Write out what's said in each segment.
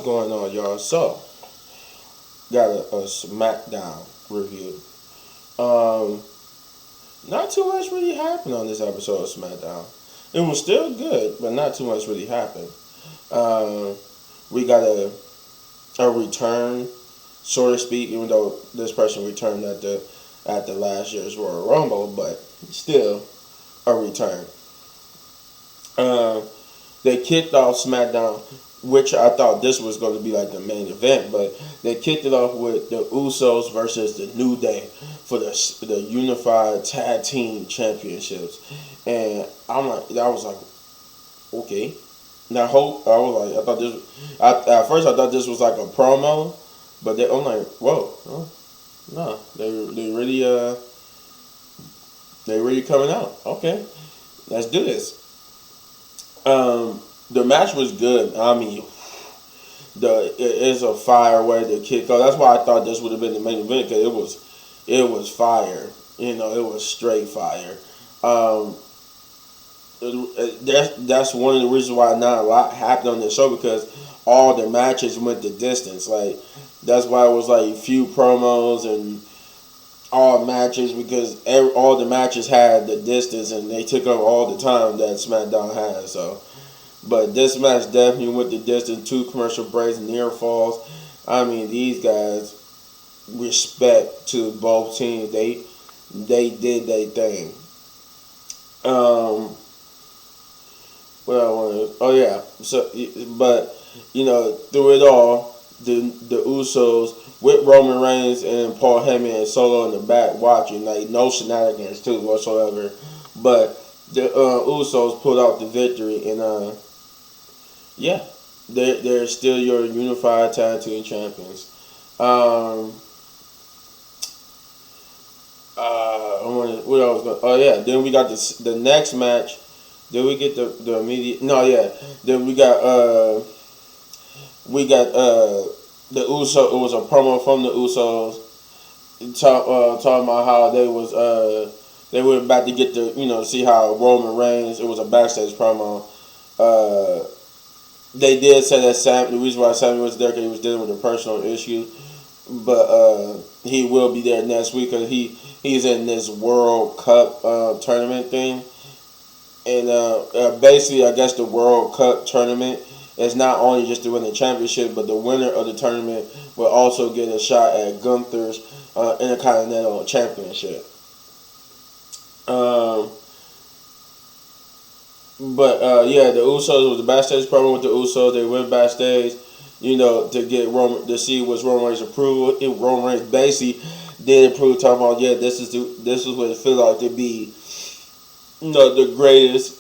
going on, y'all? So, got a Smackdown review. Um, Not too much really happened on this episode of Smackdown. It was still good, but not too much really happened. Um, we got a return, so to speak, even though this person returned at the last year's Royal Rumble, but still a return. Um, they kicked off SmackDown, which I thought this was going to be like the main event, but they kicked it off with the Usos versus the New Day for the Unified Tag Team Championships, and I was like, okay. Now, I thought this. At first, I thought this was like a promo, but I'm like, whoa, oh, no, they really coming out. Okay, let's do this. The match was good. I mean, it is a fire way to kick off. That's why I thought this would have been the main event, because it was fire. You know, it was straight fire. Um, that's one of the reasons why not a lot happened on this show, because all the matches went the distance. Like, that's why it was like few promos and all matches, because all the matches had the distance and they took up all the time that SmackDown had. So, but this match definitely went the distance. 2 commercial breaks, near falls. I mean, these guys, respect to both teams. They did their thing. What I wanted. Oh yeah. So, but you know, through it all, the Usos with Roman Reigns and Paul Heyman and Solo in the back watching, like no shenanigans too whatsoever. But the Usos pulled out the victory, and yeah, they're still your unified tag team champions. What I was going? Oh yeah, then we got the next match. Then we get the immediate. No, yeah. Then we got the Usos. It was a promo from the Usos talking about how they were about to get see how Roman Reigns. It was a backstage promo. They did say that the reason why Sammy was there, because he was dealing with a personal issue, but he will be there next week, because he's in this World Cup tournament thing. And basically, I guess the World Cup tournament is not only just to win the championship, but the winner of the tournament will also get a shot at Gunther's Intercontinental Championship. Yeah, the Usos was the backstage promo with the Usos. They went backstage, to get Roman, to see what's Roman Reigns' approval. Roman Reigns basically did approve, talking about, yeah, this is what it feels like to be, the greatest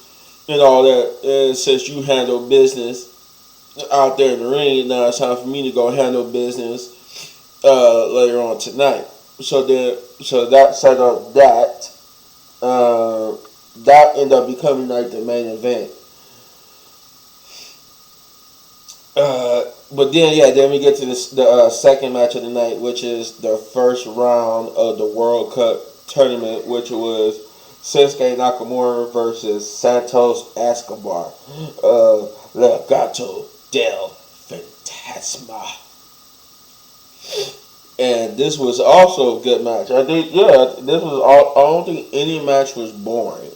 and all that. And since you handle business out there in the ring, now it's time for me to go handle business later on tonight. So that set up that. That ended up becoming like the main event. But then we get to the second match of the night, which is the first round of the World Cup tournament, which was Shinsuke Nakamura versus Santos Escobar. Legado del Fantasma. And this was also a good match. I think, this was all. I don't think any match was boring.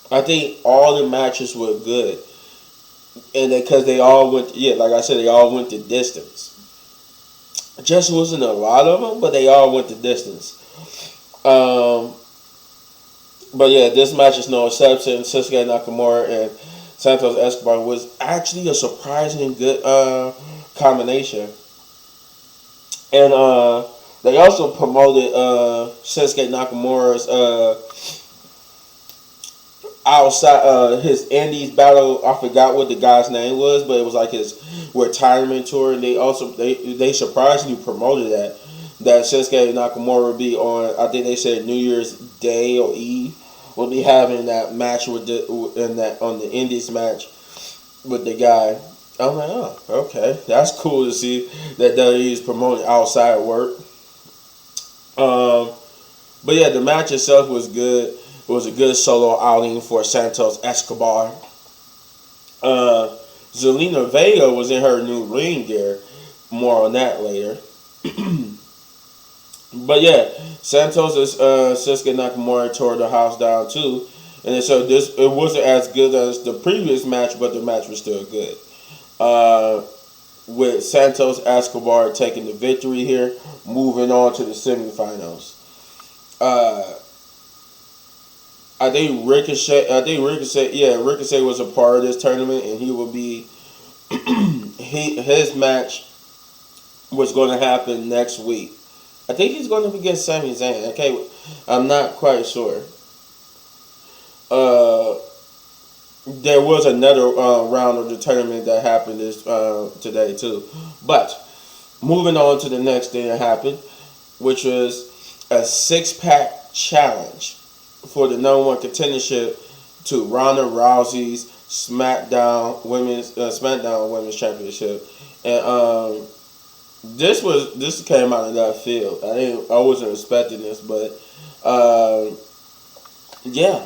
I think all the matches were good, and because they all went, like I said, they all went the distance. Just wasn't a lot of them, but they all went the distance. But yeah, this match is no exception. Shinsuke Nakamura and Santos Escobar was actually a surprisingly good combination. And they also promoted Shinsuke Nakamura's outside his Indies battle. I forgot what the guy's name was, but it was like his retirement tour. And they surprisingly promoted that Shinsuke Nakamura would be on. I think they said New Year's Day or Eve will be having that match on the Indies match with the guy. I'm like, oh, okay, that's cool to see that WWE is promoting outside work. But yeah, the match itself was good. It was a good solo outing for Santos Escobar. Zelina Vega was in her new ring gear. More on that later. But yeah, Santos and Shinsuke Nakamura tore the house down too, and so it wasn't as good as the previous match, but the match was still good. With Santos Escobar taking the victory here, moving on to the semifinals. I think Ricochet. Yeah, Ricochet was a part of this tournament, and he will be. His match was going to happen next week. I think he's going to be against Sami Zayn. Okay, I'm not quite sure. There was another round of the tournament that happened this today too. But moving on to the next thing that happened, which was a 6-pack challenge for the number one contendership to Ronda Rousey's Smackdown Women's Championship, and this came out of left field. I wasn't expecting this, but yeah.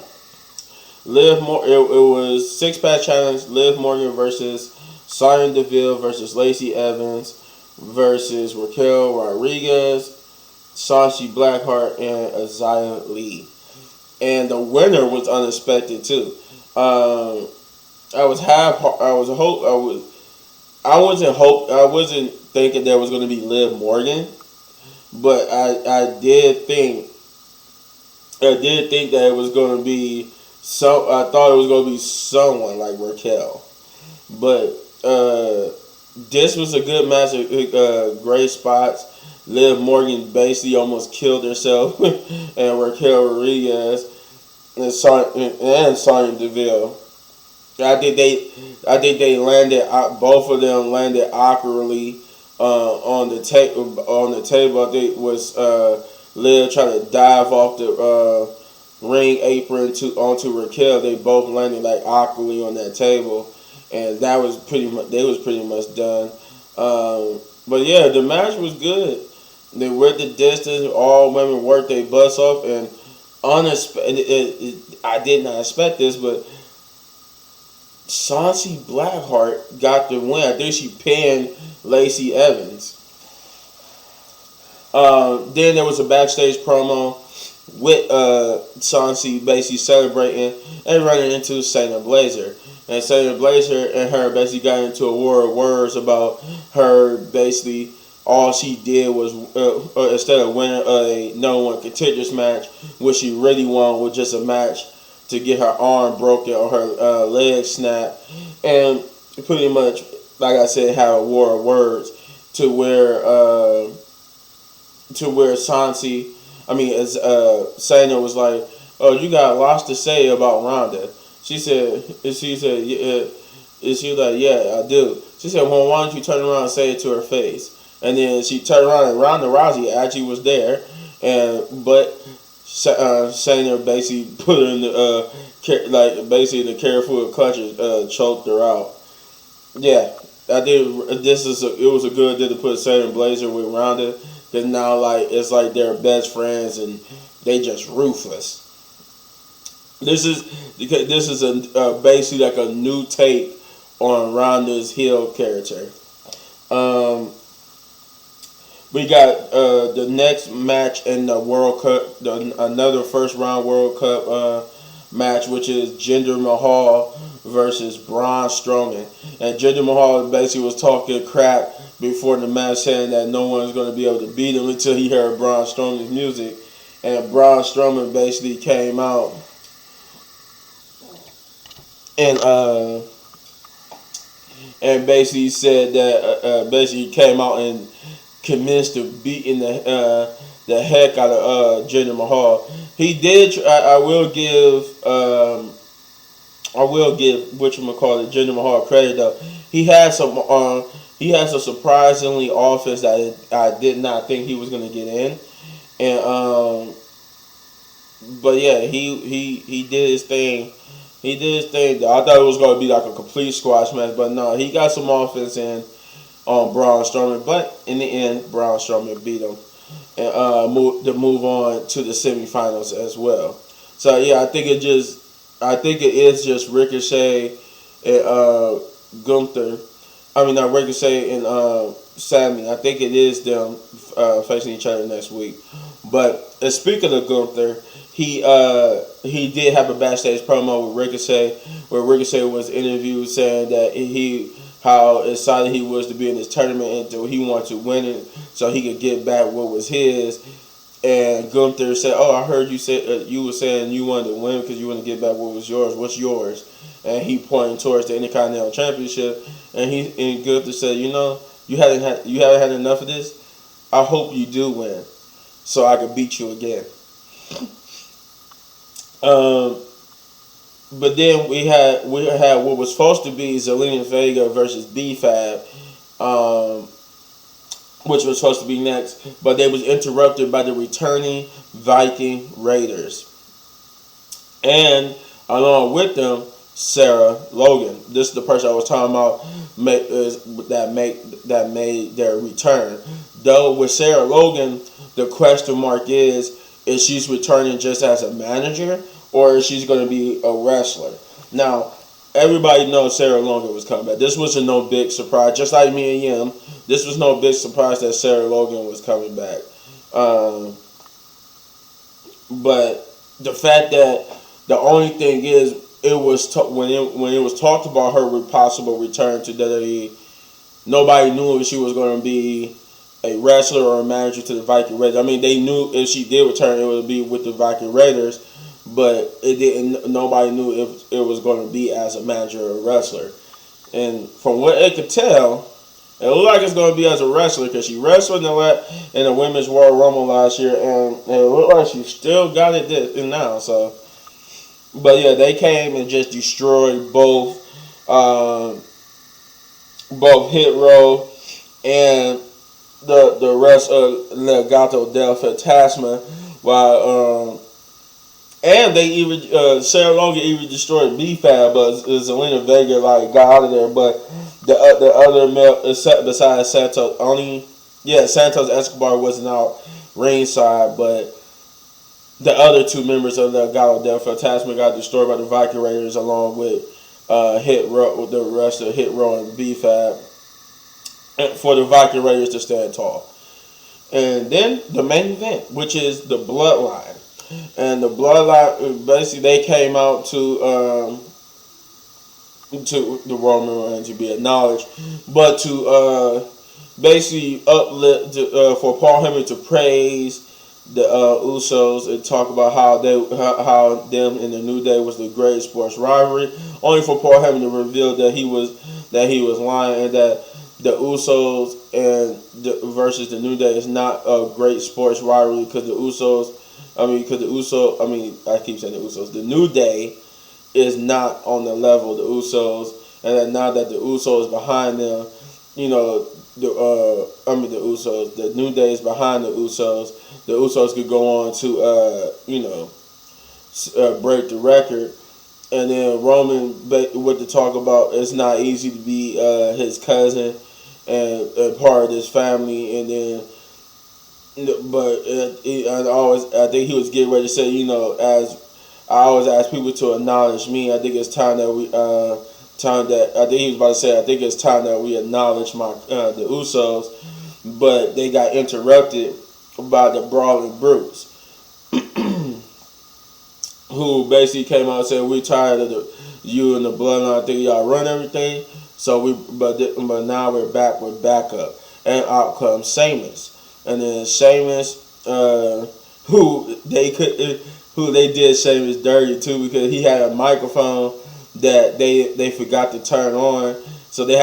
It was 6-pack challenge. Liv Morgan versus Sonya Deville versus Lacey Evans versus Raquel Rodriguez, Sashi Blackheart, and Azalea Lee. And the winner was unexpected too. I wasn't thinking there was going to be Liv Morgan, but I did think that it was going to be. So I thought it was going to be someone like Raquel, but this was a good match. Great spots. Liv Morgan basically almost killed herself, and Raquel Rodriguez and Sonya Deville. I think they landed. Both of them landed awkwardly on the table. I think was Liv trying to dive off the ring apron onto Raquel. They both landed like awkwardly on that table, and that was pretty much. They was pretty much done. But yeah, the match was good. They went the distance. All women worked their butts off, and I did not expect this, but Sashi Blackheart got the win. I think she pinned Lacey Evans. Then there was a backstage promo with Sashi basically celebrating and running into Shayna Baszler. And Shayna Baszler and her basically got into a war of words about her basically all she did was instead of winning a number one contenders match, what she really wanted was just a match to get her arm broken or her leg snapped, and pretty much, like I said, have a war of words to where Shayna was like, "Oh, you got lots to say about Ronda." She said, yeah, I do. She said, well, why don't you turn around and say it to her face? And then she turned around and Ronda Rousey actually was there, but Shayna basically put her in the the careful clutches, choked her out. Yeah, I did. It was a good day to put Shayna Baszler with Ronda, because now it's like they're best friends and they just ruthless. This is basically like a new take on Ronda's heel character. We got the next match in the World Cup, another first round World Cup match, which is Jinder Mahal versus Braun Strowman. And Jinder Mahal basically was talking crap before the match, saying that no one's going to be able to beat him until he heard Braun Strowman's music. And Braun Strowman basically came out and basically said that basically came out and commenced to beating the heck out of Jinder Mahal. He did. I will give Jinder Mahal credit though. He had some surprisingly offense that I did not think he was going to get in, and but yeah, he did his thing. He did his thing. I thought it was going to be like a complete squash match, but no, he got some offense in on Braun Strowman. But in the end, Braun Strowman beat him and move on to the semifinals as well. So yeah, I think it is just Ricochet Gunther. I mean, not Ricochet and Sammy. I think it is them facing each other next week. But speaking of Gunther, he did have a backstage promo with Ricochet, where Ricochet was interviewed saying that how excited he was to be in this tournament and he wanted to win it so he could get back what was his. And Gunther said, "Oh, I heard you say you were saying you wanted to win because you want to get back what was yours. What's yours?" And he pointed towards the Intercontinental Championship. And Gunther said, you haven't had enough of this. I hope you do win, so I can beat you again." But then we had what was supposed to be Zelina Vega versus B-Fab, which was supposed to be next, but they was interrupted by the returning Viking Raiders, and along with them, Sarah Logan. This is the person I was talking about that made their return. Though with Sarah Logan, the question mark is she's returning just as a manager or is she going to be a wrestler? Now, everybody knows Sarah Logan was coming back. This wasn't no big surprise. Just like me and Yim, this was no big surprise that Sarah Logan was coming back. But the fact that the only thing is, it was when it was talked about her possible return to WWE, nobody knew if she was going to be a wrestler or a manager to the Viking Raiders. I mean, they knew if she did return, it would be with the Viking Raiders, but it didn't. Nobody knew if it was going to be as a manager or a wrestler. And from what it could tell, it looked like it's going to be as a wrestler because she wrestled in the Women's Royal Rumble last year, and it looked like she still got it now. So, but yeah, they came and just destroyed both Hit Row and the rest of Legado del Fantasma, while and they even Sarah Logan even destroyed B-Fab, but Zelina Vega got out of there. But the other male besides Santos, Santos Escobar wasn't out ringside, but the other two members of the Legado del Fantasma got destroyed by the Viking Raiders along with Hit Row, the rest of Hit Row and B-Fab, for the Viking Raiders to stand tall. And then the main event, which is the Bloodline. And the Bloodline, basically, they came out to the Roman Reigns to be acknowledged, but to basically uplift for Paul Heyman to praise the Usos and talk about how them and the New Day was the greatest sports rivalry. Only for Paul Heyman to reveal that he was lying and that the Usos versus the New Day is not a great sports rivalry because the New Day is not on the level of the Usos, and that now that the Usos behind them, the New Day is behind the Usos could go on to break the record. And then Roman, what to talk about, it's not easy to be his cousin and part of this family. And then, but I think he was getting ready to say, as I always ask people to acknowledge me, I think it's time that I think he was about to say, I think it's time that we acknowledge the Usos, but they got interrupted by the Brawling Brutes, who basically came out and said, "We tired of you and the Bloodline. I think y'all run everything. So but now we're back with backup." And out comes Sheamus, and then Sheamus, who they did Sheamus dirty too, because he had a microphone that they forgot to turn on, so the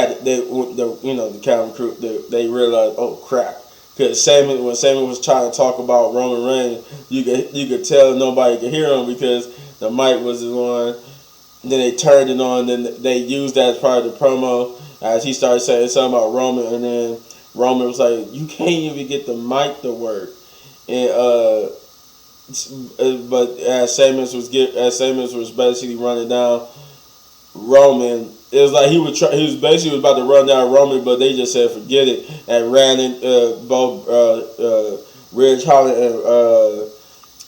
camera crew they realized, oh crap. Because when Sheamus was trying to talk about Roman Reigns, you could tell nobody could hear him because the mic wasn't on. Then they turned it on. Then they used that as part of the promo as he started saying something about Roman. And then Roman was like, "You can't even get the mic to work." And but as Sheamus was basically running down Roman, it was like he was basically about to run down Roman, but they just said forget it and ran in both Ridge Holland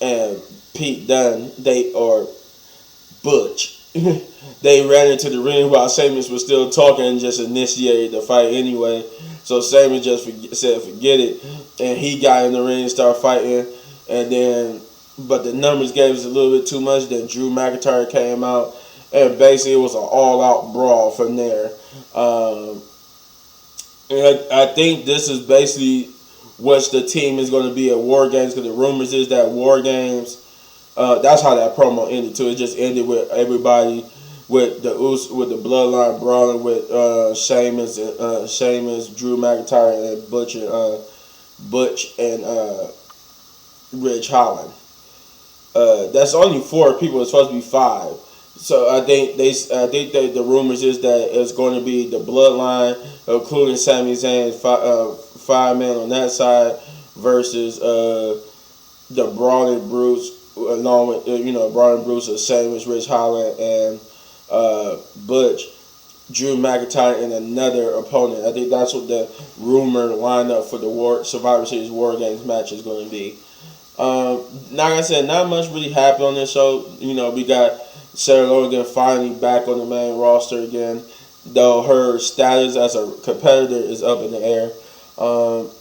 and Pete Dunne, or Butch, they ran into the ring while Sheamus was still talking and just initiated the fight anyway. So Sheamus just said forget it, and he got in the ring and started fighting. And then, but the numbers gave us a little bit too much. Then Drew McIntyre came out, and basically it was an all-out brawl from there. And I think this is basically what the team is going to be at War Games, because the rumors is that War Games, that's how that promo ended too. It just ended with everybody with the bloodline brawling with Sheamus, Drew McIntyre, and Butch and Ridge Holland. That's only 4 people. It's supposed to be 5. So I think that the rumors is that it's going to be the bloodline, including Sami Zayn, 5 men on that side, versus the Brawling Brutes, along with Brawling Brutes of Sheamus, Ridge Holland, and Butch, Drew McIntyre, and another opponent. I think that's what the rumor lineup for the Survivor Series War Games match is going to be. Like I said, not much really happened on this show. We got Sarah Logan finally back on the main roster again, though her status as a competitor is up in the air.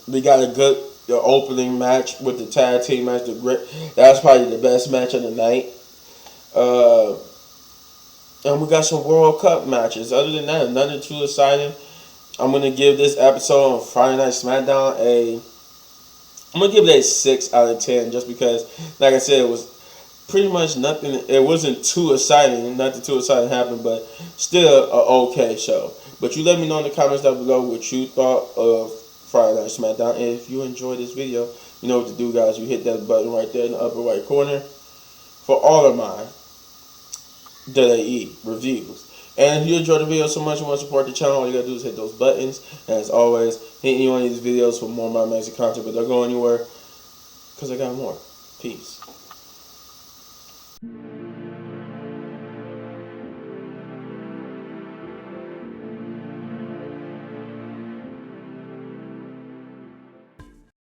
We got a good opening match with the tag team match. That was probably the best match of the night. And we got some World Cup matches. Other than that, nothing too exciting. I'm going to give this episode on Friday Night Smackdown I'm going to give it a 6 out of 10, just because, like I said, it was pretty much nothing. It wasn't too exciting. Nothing too exciting happened, but still an okay show. But you let me know in the comments down below what you thought of Friday Night Smackdown. And if you enjoyed this video, you know what to do, guys. You hit that button right there in the upper right corner for all of my WWE reviews. And if you enjoyed the video so much and want to support the channel, all you gotta do is hit those buttons. And as always, hit any one of these videos for more of my amazing content. But don't go anywhere, because I got more. Peace.